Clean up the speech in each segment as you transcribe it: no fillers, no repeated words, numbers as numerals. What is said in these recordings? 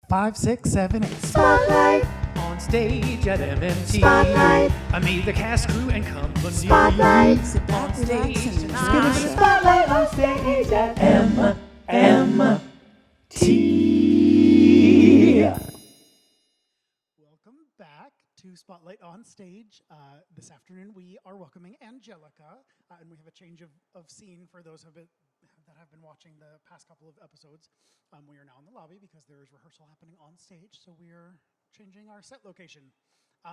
5, 6, 7, 8. Spotlight. On stage at MMT. Spotlight. I meet the cast, crew, and company. Spotlight. Sit back, On relax, stage and tonight. give us a Spotlight on stage at MMT. Welcome back to Spotlight on Stage. This afternoon we are welcoming Angelica, and we have a change of scene for those that have been watching the past couple of episodes. We are now in the lobby because there is rehearsal happening on stage, so we are changing our set location.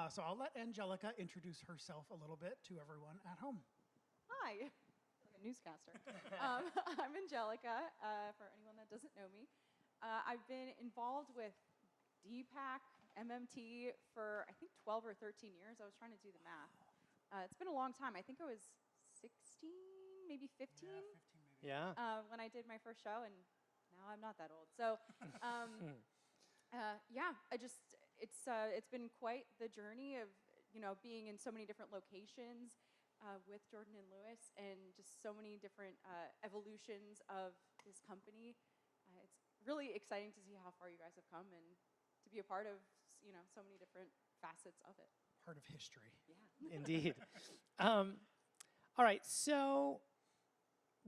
So I'll let Angelica introduce herself a little bit to everyone at home. Hi, like a newscaster. I'm Angelica, for anyone that doesn't know me. I've been involved with DPAC, MMT for I think 12 or 13 years. I was trying to do the math. It's been a long time. I think I was 16, maybe 15 Yeah. when I did my first show, and now I'm not that old. So, yeah, it's been quite the journey of being in so many different locations with Jordan and Lewis, and just so many different evolutions of this company. It's really exciting to see how far you guys have come and to be a part of so many different facets of it. Part of history. Yeah. Indeed. All right, so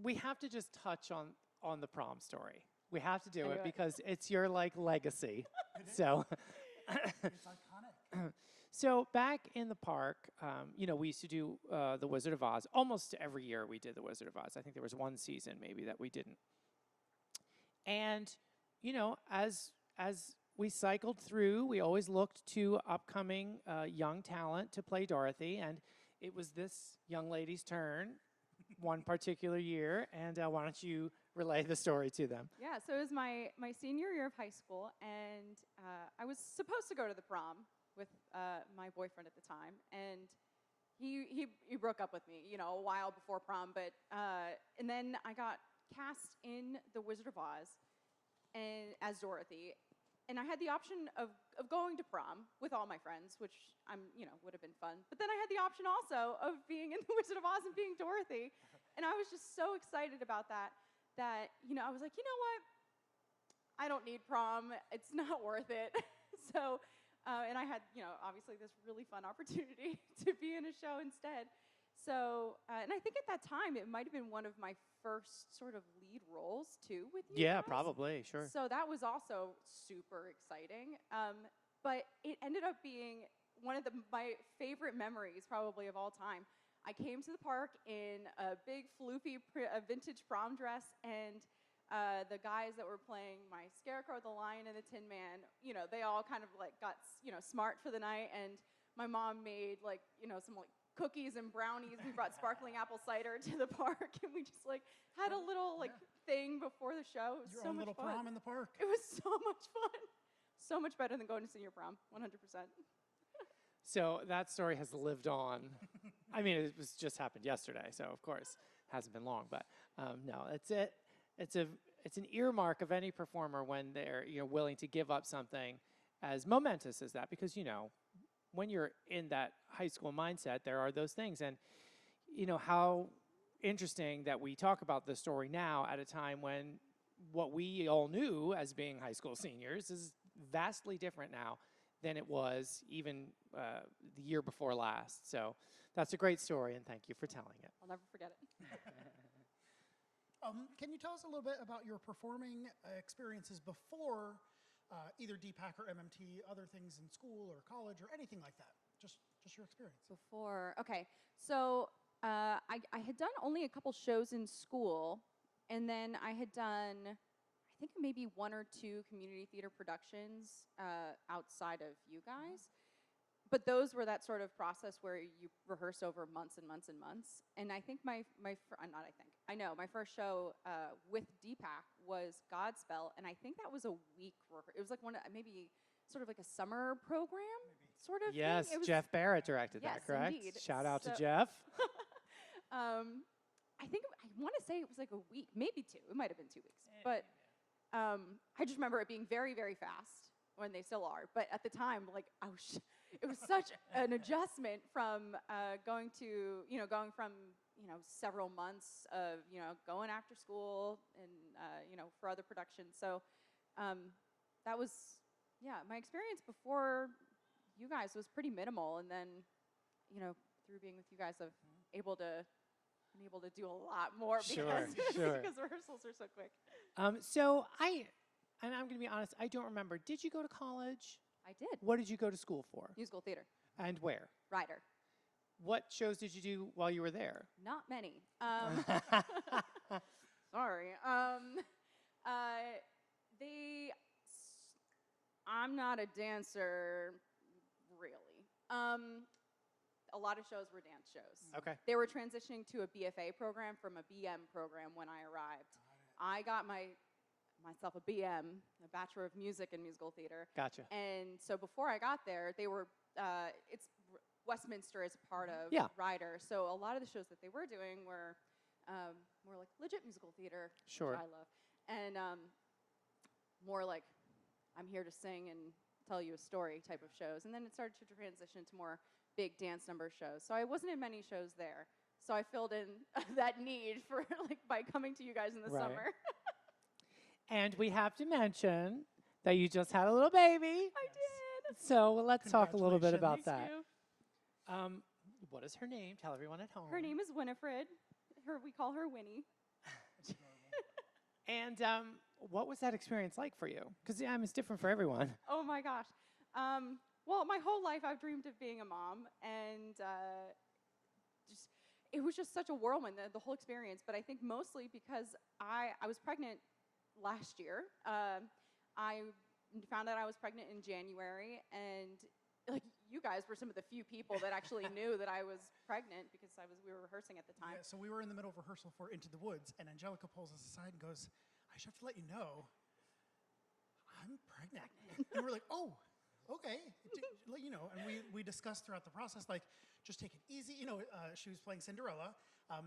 we have to just touch on the prom story. We have to do it because it's your legacy. So, It's iconic. so back in the park, we used to do the Wizard of Oz. Almost every year we did the Wizard of Oz. I think there was one season maybe that we didn't. And as we cycled through, we always looked to upcoming young talent to play Dorothy, and it was this young lady's turn one particular year. And why don't you relay the story to them? Yeah, so it was my senior year of high school, and I was supposed to go to the prom with my boyfriend at the time, and he broke up with me, a while before prom, but and then I got cast in The Wizard of Oz and as Dorothy, and I had the option of going to prom with all my friends, which would have been fun, but then I had the option also of being in The Wizard of Oz and being Dorothy, and I was just so excited about that I was like, you know what? I don't need prom. It's not worth it. So, and I had, obviously this really fun opportunity to be in a show instead. So, and I think at that time, it might have been one of my first sort of lead roles, too, with you Yeah, guys. probably, sure. So that was also super exciting. But it ended up being one of my favorite memories, probably, of all time. I came to the park in a big, floofy, vintage prom dress, and the guys that were playing my Scarecrow, the Lion, and the Tin Man, they all kind of got smart for the night, and my mom made some cookies and brownies. We brought sparkling apple cider to the park, and we just had a little thing before the show. It was Your so own much little fun. prom in the park. It was so much fun. So much better than going to senior prom, 100%. So that story has lived on. I mean, it was just happened yesterday, so of course it hasn't been long. But no, it's an earmark of any performer when they're willing to give up something as momentous as that, because when you're in that high school mindset, there are those things, and how interesting that we talk about this story now at a time when what we all knew as being high school seniors is vastly different now than it was even the year before last. So that's a great story, and thank you for telling it. I'll never forget it. Can you tell us a little bit about your performing experiences before either DPAC or MMT, other things in school or college or anything like that? Just your experience. Okay. So I had done only a couple shows in school, and then I had done, I think maybe one or two community theater productions outside of you guys. But those were that sort of process where you rehearse over months and months and months. And I think my first show with DPAC was Godspell, and I think that was a week. It was maybe sort of like a summer program sort of Yes, thing. Jeff Barrett directed that, Yes, correct? indeed. Shout out to So- Jeff. I think I want to say it was like a week, maybe two. It might have been 2 weeks. But I just remember it being very, very fast, when they still are. But at the time, it was such an adjustment from going from several months of going after school and for other productions. So that was yeah, my experience before you guys was pretty minimal, and then, you know, through being with you guys, I've been able to do a lot more Sure, because sure. because rehearsals are so quick. And I'm going to be honest, I don't remember. Did you go to college? I did What did you go to school for? musical theater, And where? writer. What shows did you do while you were there? Not many. Sorry. They. I'm not a dancer, really. A lot of shows were dance shows. Okay. They were transitioning to a BFA program from a BM program when I arrived. I got myself a BM, a Bachelor of Music in Musical Theater. Gotcha. And so before I got there, they were, Westminster is a part of Rider. So a lot of the shows that they were doing were more like legit musical theater, Sure. which I love. And more like, I'm here to sing and tell you a story type of shows. And then it started to transition to more big dance number shows. So I wasn't in many shows there. So I filled in that need for by coming to you guys in the Right. summer. And we have to mention that you just had a little baby. I did. So let's talk a little bit about Congratulations. that. You. What is her name? Tell everyone at home. Her name is Winifred. We call her Winnie. And what was that experience like for you? Because it's different for everyone. Oh my gosh. Well, my whole life I've dreamed of being a mom, and it was just such a whirlwind, the whole experience. But I think mostly because I was pregnant last year. I found out I was pregnant in January, and you guys were some of the few people that actually knew that I was pregnant because we were rehearsing at the time. Yeah, so we were in the middle of rehearsal for Into the Woods, and Angelica pulls us aside and goes, I should have to let you know, I'm pregnant. And we're like, oh, okay. You know, and we discussed throughout the process, just take it easy. You know, she was playing Cinderella.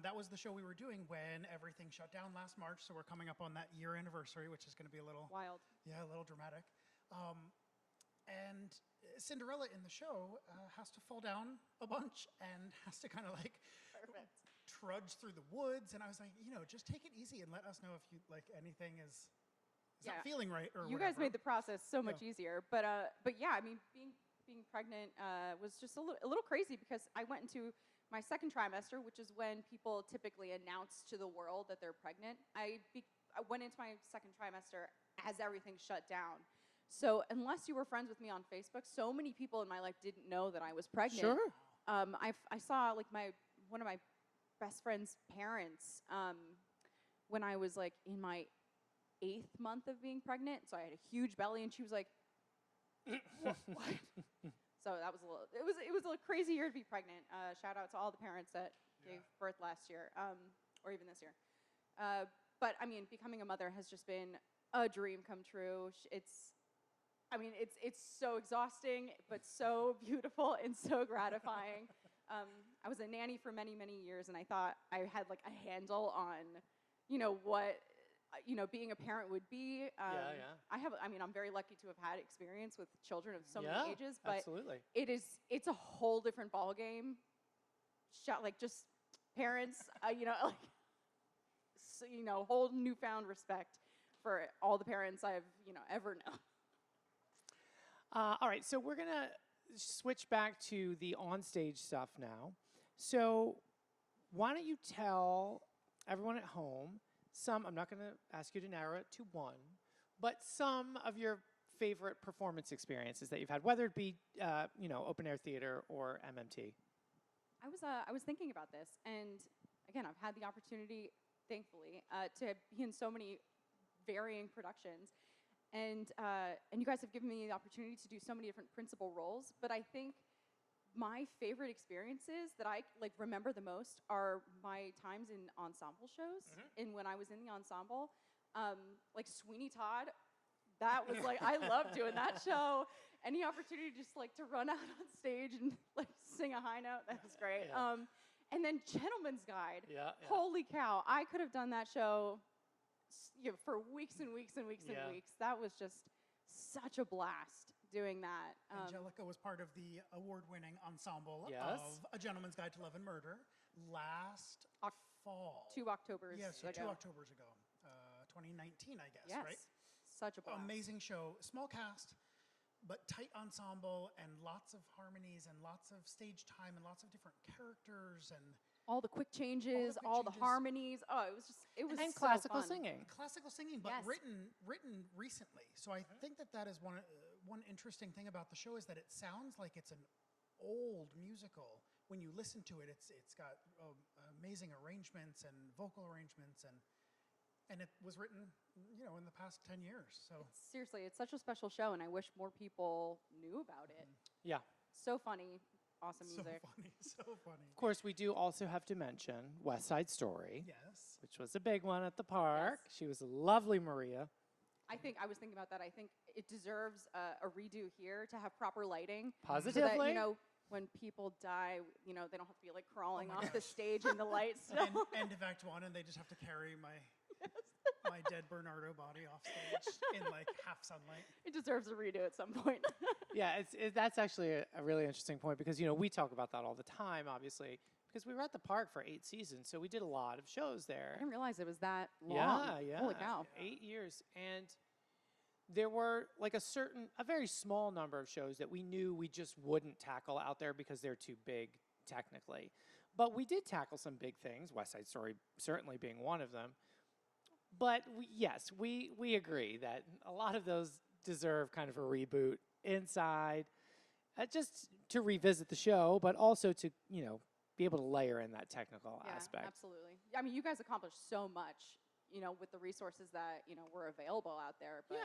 That was the show we were doing when everything shut down last March, so we're coming up on that year anniversary, which is going to be a little... Wild. Yeah, a little dramatic. And Cinderella in the show has to fall down a bunch and has to kind of Perfect. trudge through the woods. And I was like, just take it easy and let us know if you anything is not feeling right or You whatever. guys made the process so much easier. But yeah, I mean, being pregnant was just a little crazy because I went into my second trimester, which is when people typically announce to the world that they're pregnant. I went into my second trimester as everything shut down. So unless you were friends with me on Facebook, so many people in my life didn't know that I was pregnant. Sure. I saw one of my best friend's parents when I was in my 8th month of being pregnant. So I had a huge belly, and she was like, what? So that was it was a crazy year to be pregnant. Shout out to all the parents that gave birth last year, or even this year. But I mean, becoming a mother has just been a dream come true. It's so exhausting, but so beautiful and so gratifying. I was a nanny for many, many years, and I thought I had a handle on, what being a parent would be. I'm very lucky to have had experience with children of so many ages, but absolutely. It's a whole different ball game. Just parents, whole newfound respect for all the parents I've, ever known. All right, so we're going to switch back to the onstage stuff now. So why don't you tell everyone at home I'm not going to ask you to narrow it to one, but some of your favorite performance experiences that you've had, whether it be, open air theater or MMT. I was thinking about this, and again, I've had the opportunity, thankfully, to be in so many varying productions. And you guys have given me the opportunity to do so many different principal roles, but I think my favorite experiences that I remember the most are my times in ensemble shows. And when I was in the ensemble, Sweeney Todd, that was I loved doing that show. Any opportunity just to run out on stage and sing a high note, that was great. Yeah. And then Gentleman's Guide. Yeah. Holy cow! I could have done that show for weeks and weeks and weeks and weeks. That was just such a blast doing that. Angelica was part of the award-winning ensemble Yes. of A Gentleman's Guide to Love and Murder last fall. 2 Octobers Yes, so ago. 2 Octobers ago. 2019, I guess, Yes. right? Such a blast. Amazing show. Small cast, but tight ensemble and lots of harmonies and lots of stage time and lots of different characters and All the quick changes, quick all the changes. harmonies. Oh, it was And so classical fun. singing. classical singing, but Yes. written recently. So I think that is one interesting thing about the show is that it sounds like it's an old musical. When you listen to it, it's got amazing arrangements and vocal arrangements and it was written, in the past 10 years. So Seriously, it's such a special show, and I wish more people knew about it. Yeah. So funny, awesome so music. funny, so funny. Of course, we do also have to mention West Side Story, Yes. which was a big one at the park. Yes. She was a lovely Maria. I was thinking about that. I think it deserves a redo here to have proper lighting. Positively. So that, when people die, they don't have to be like crawling my off the gosh. stage in the lights. End of Act 1, and they just have to carry my dead Bernardo body off stage in like half sunlight. It deserves a redo at some point. Yeah, that's actually a really interesting point because, we talk about that all the time, obviously, because we were at the park for 8 seasons, so we did a lot of shows I there. didn't realize it was that long. Yeah. Holy cow. 8 years. And there were like a very small number of shows that we knew we just wouldn't tackle out there because they're too big technically. But we did tackle some big things, West Side Story certainly being one of them. But we agree that a lot of those deserve kind of a reboot inside, just to revisit the show, but also to, be able to layer in that technical Yeah, aspect. absolutely. I mean, you guys accomplished so much, with the reresources that, were available out there. But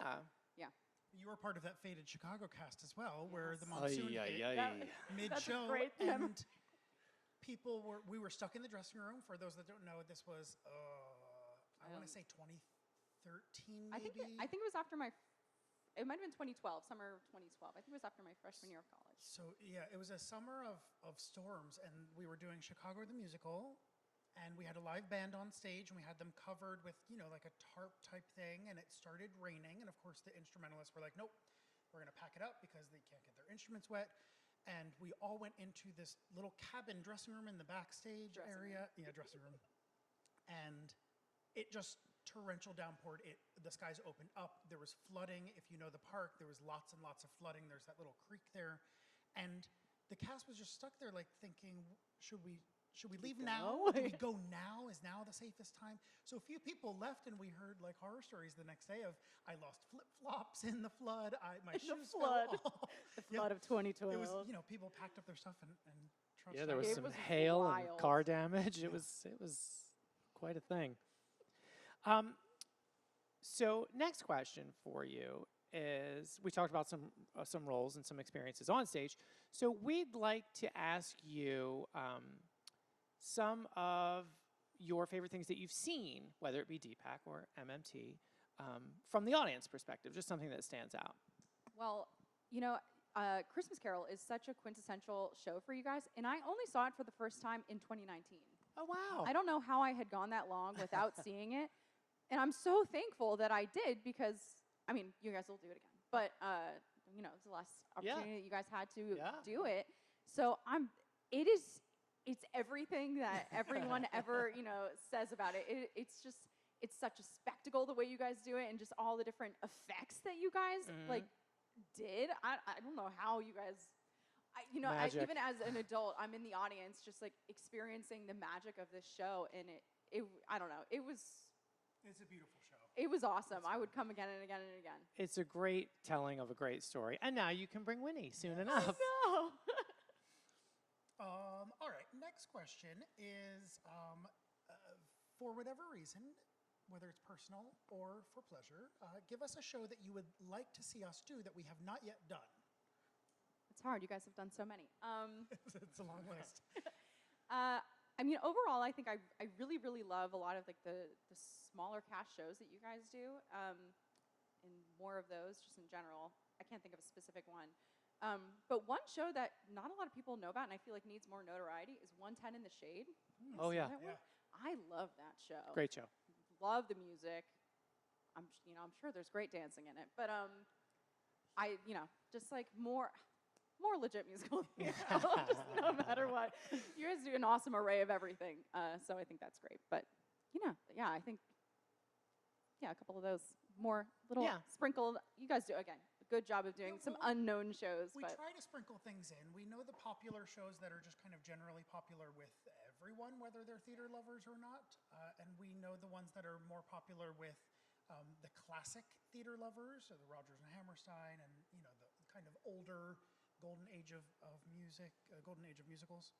Yeah. You were part of that Faded Chicago cast as well, where the Yes. monsoon hit That- mid-show, That's a great memory. and we were stuck in the dressing room. For those that don't know, this was I want to say 2013, I maybe. think it was after it might have been 2012, summer of 2012. I think it was after my freshman year of college. So yeah, it was a summer of storms, and we were doing Chicago the musical, and we had a live band on stage, and we had them covered with like a tarp type thing, and it started raining, and of course the instrumentalists were like, nope, we're gonna pack it up because they can't get their instruments wet. And we all went into this little cabin dressing room in the backstage Dressing area. Yeah, dressing room. And it just torrential downpoured. The skies opened up. There was flooding. If you know the park, there was lots and lots of flooding. There's that little creek there. And the cast was just stuck there like thinking, should we leave now? go? Do we go now? Is now the safest time? So a few people left, and we heard like horror stories the next day of, I lost flip-flops in the flood. My shoes flood. fell off. The Yeah. flood of 2012. It was, people packed up their stuff and trudged Yeah, there out. was It some was hail and wild. car damage. It was quite a thing. So next question for you is, we talked about some roles and some experiences on stage. So we'd like to ask you some of your favorite things that you've seen, whether it be DPAC or MMT, from the audience perspective, just something that stands out. Well, Christmas Carol is such a quintessential show for you guys, and I only saw it for the first time in 2019. Oh, wow. I don't know how I had gone that long without seeing it, and I'm so thankful that I did because, you guys will do it again. But, it's the last opportunity that you guys had to do it. So it's everything that everyone ever, says about it. It's such a spectacle the way you guys do it, and just all the different effects that you guys did. I don't know how you guys, even as an adult, I'm in the audience just like experiencing the magic of this show, and I don't know, It's a beautiful show. it was awesome. I would come again and again and again. It's a great telling of a great story. And now you can bring Winnie soon enough. No. All right, next question is, for whatever reason, whether it's personal or for pleasure, give us a show that you would like to see us do that we have not yet done. It's hard. You guys have done so many. It's a long list. Overall, I think I really, really love a lot of like the smaller cast shows that you guys do, and more of those just in general. I can't think of a specific one. But one show that not a lot of people know about and I feel like needs more notoriety is 110 in the Shade. Oh, yeah. That one? I love that show. Great show. Love the music. I'm sure there's great dancing in it, but just like more legit musical theater, just no matter what. You guys do an awesome array of everything, so I think that's great. But I think a couple of those more little sprinkled. You guys do again. good job of doing some unknown shows. We but try to sprinkle things in. We know the popular shows that are just kind of generally popular with everyone, whether they're theater lovers or not, and we know the ones that are more popular with the classic theater lovers, so the Rodgers and Hammerstein, and the kind of older golden age of music, golden age of musicals.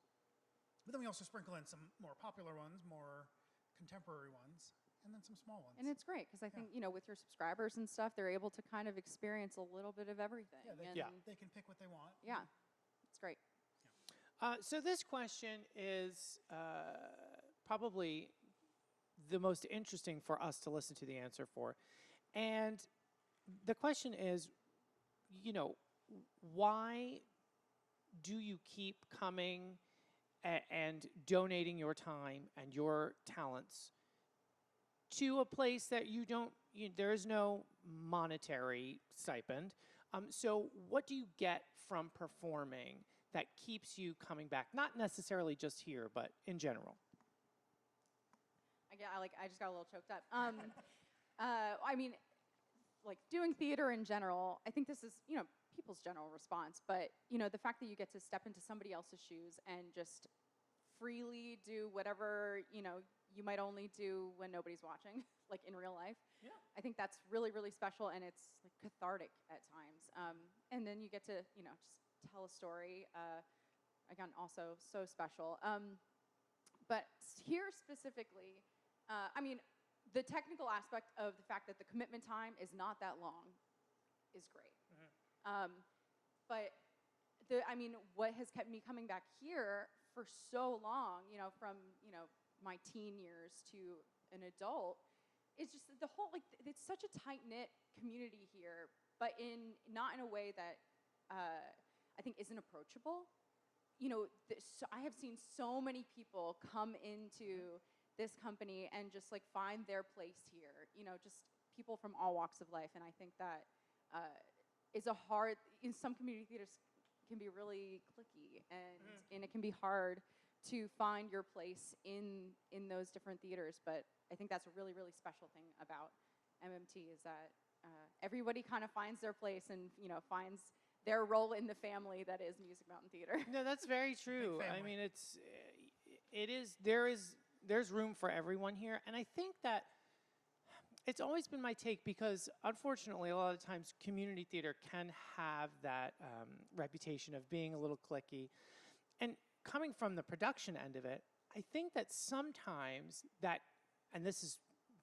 But then we also sprinkle in some more popular ones, more contemporary ones, and then some small ones. and it's great because I think with your subscribers and stuff, they're able to kind of experience a little bit of everything. They can pick what they want. Yeah, it's great. So this question is probably the most interesting for us to listen to the answer for. And the question is, why do you keep coming and donating your time and your talents to a place that there is no monetary stipend? So what do you get from performing that keeps you coming back? Not necessarily just here, but in general. I just got a little choked up. I mean, like doing theater in general, I think this is, people's general response, but, the fact that you get to step into somebody else's shoes and just freely do whatever, you might only do when nobody's watching, like in real life. Yeah. I think that's really, really special, and it's like cathartic at times. And then you get to, just tell a story. Again, also so special. But here specifically, I mean, the technical aspect of the fact that the commitment time is not that long is great. But what has kept me coming back here for so long, from, my teen years to an adult, is just the whole, it's such a tight-knit community here, but not in a way that I think isn't approachable. I have seen so many people come into this company and just find their place here, just people from all walks of life. And I think that is in some community theaters can be really cliquey, and it can be hard to find your place in those different theaters. But I think that's a really, really special thing about MMT is that everybody kind of finds their place and, finds their role in the family that is Music Mountain Theater. No, that's very true. I mean, there's room for everyone here. And I think that it's always been my take because, unfortunately, a lot of times community theater can have that reputation of being a little cliquey. And coming from the production end of it, I think that sometimes that, and this is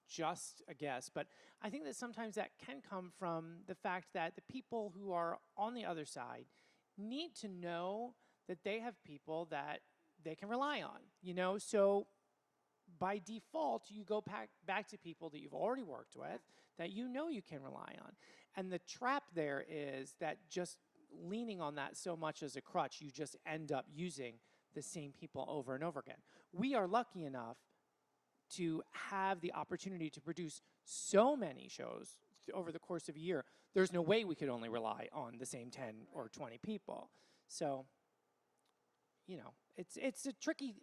just a guess, but I think that sometimes that can come from the fact that the people who are on the other side need to know that they have people that they can rely on, So by default, you go back to people that you've already worked with, that you can rely on. And the trap there is that just leaning on that so much as a crutch, you just end up using the same people over and over again. We are lucky enough to have the opportunity to produce so many shows over the course of a year. There's no way we could only rely on the same 10 or 20 people. So, it's a tricky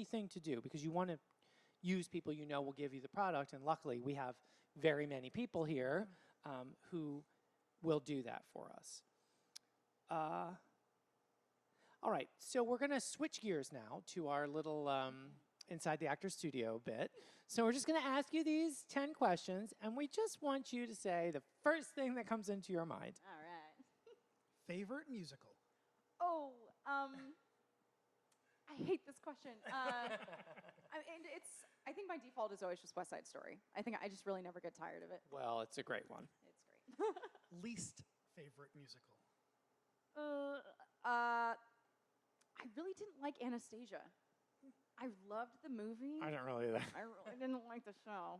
thing to do because you want to use people will give you the product, and luckily we have very many people here who will do that for us. All right, so we're going to switch gears now to our little Inside the Actor Studio bit. So we're just going to ask you these 10 questions, and we just want you to say the first thing that comes into your mind. All right. Favorite musical? Oh, I hate this question. And I think my default is always just West Side Story. I think I just really never get tired of it. Well, it's a great one. It's great. Least favorite musical? I really didn't like Anastasia. I loved the movie. I don't really either. I really didn't like the show.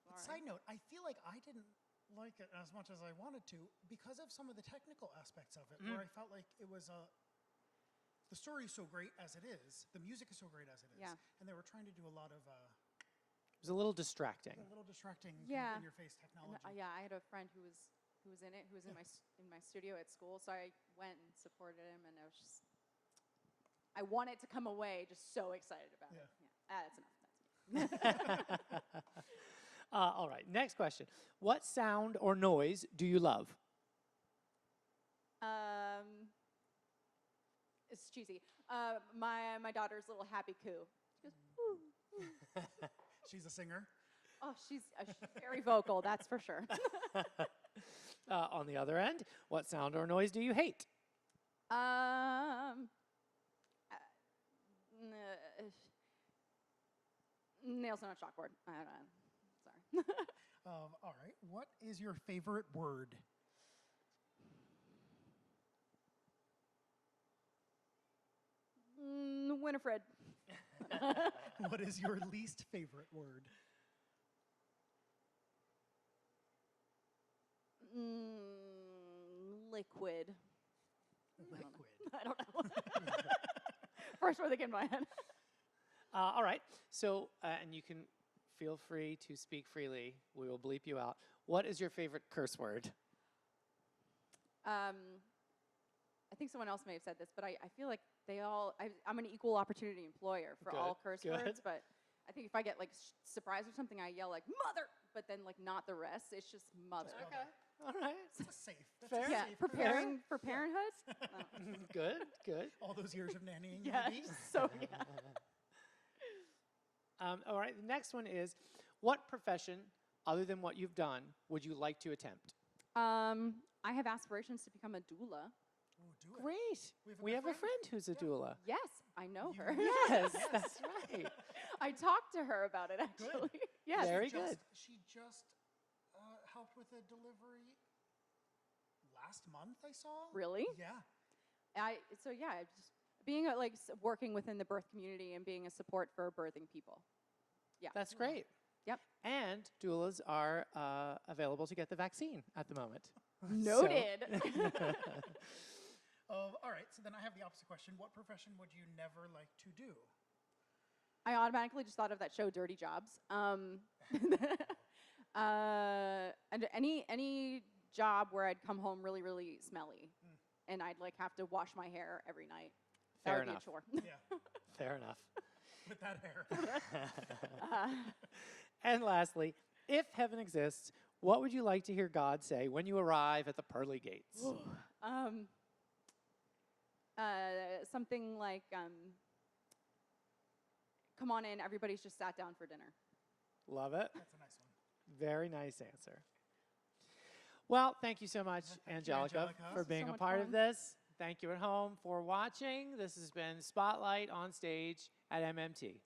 But side note, I feel like I didn't like it as much as I wanted to because of some of the technical aspects of it, where I felt like it was the story is so great as it is, the music is so great as it is, and they were trying to do a lot of It was a little distracting. kind of Yeah. in-your-face technology. And, I had a friend who was in it, who was in my studio at school, so I went and supported him, and I wanted to come away just so excited about it. Yeah. That's enough. That's me. All right, next question. What sound or noise do you love? It's cheesy. My daughter's little happy coo. She goes, "Ooh." She's a singer. Oh, she's very vocal, that's for sure. On the other end, what sound or noise do you hate? Nails on a chalkboard. I don't know. Sorry. All right. What is your favorite word? Winifred. What is your least favorite word? Liquid. Liquid. I don't know. First word that came to my head. All right. So, and you can feel free to speak freely. We will bleep you out. What is your favorite curse word? I think someone else may have said this, but I feel like I'm an equal opportunity employer for Good, all curse good. words, but I think if I get like surprised or something, I yell like mother, but then like not the rest. It's just mother. Just Okay. All right. That's safe. That's Fair. a Yeah, safe preparing for parenthood. Good, good. all those years of nannying. Yeah. Maybe. So yeah. All right. The next one is, what profession, other than what you've done, would you like to attempt? I have aspirations to become a doula. Oh, do it. Great. We good have a friend who's a Yeah. doula. Yes, I know You- her. Yes, that's right. I talked to her about it actually. Yes. Very She just- good. She just helped with a delivery last month, I saw. Really? Yeah. So yeah, just being working within the birth community and being a support for birthing people. Yeah. That's great. Yep. And doulas are available to get the vaccine at the moment. Noted. All right. So then I have the opposite question. What profession would you never like to do? I automatically just thought of that show, Dirty Jobs. And any job where I'd come home really, really smelly, and I'd like have to wash my hair every night. Fair That would enough. be a chore. Yeah. Fair enough. With that hair. And lastly, if heaven exists, what would you like to hear God say when you arrive at the pearly gates? Something like, "Come on in, everybody's just sat down for dinner." Love it. That's a nice one. Very nice answer. Well, thank you so much, you, Angelica, Angelica. for This was being so a much part of fun. this. Thank you at home for watching. This has been Spotlight on Stage at MMT.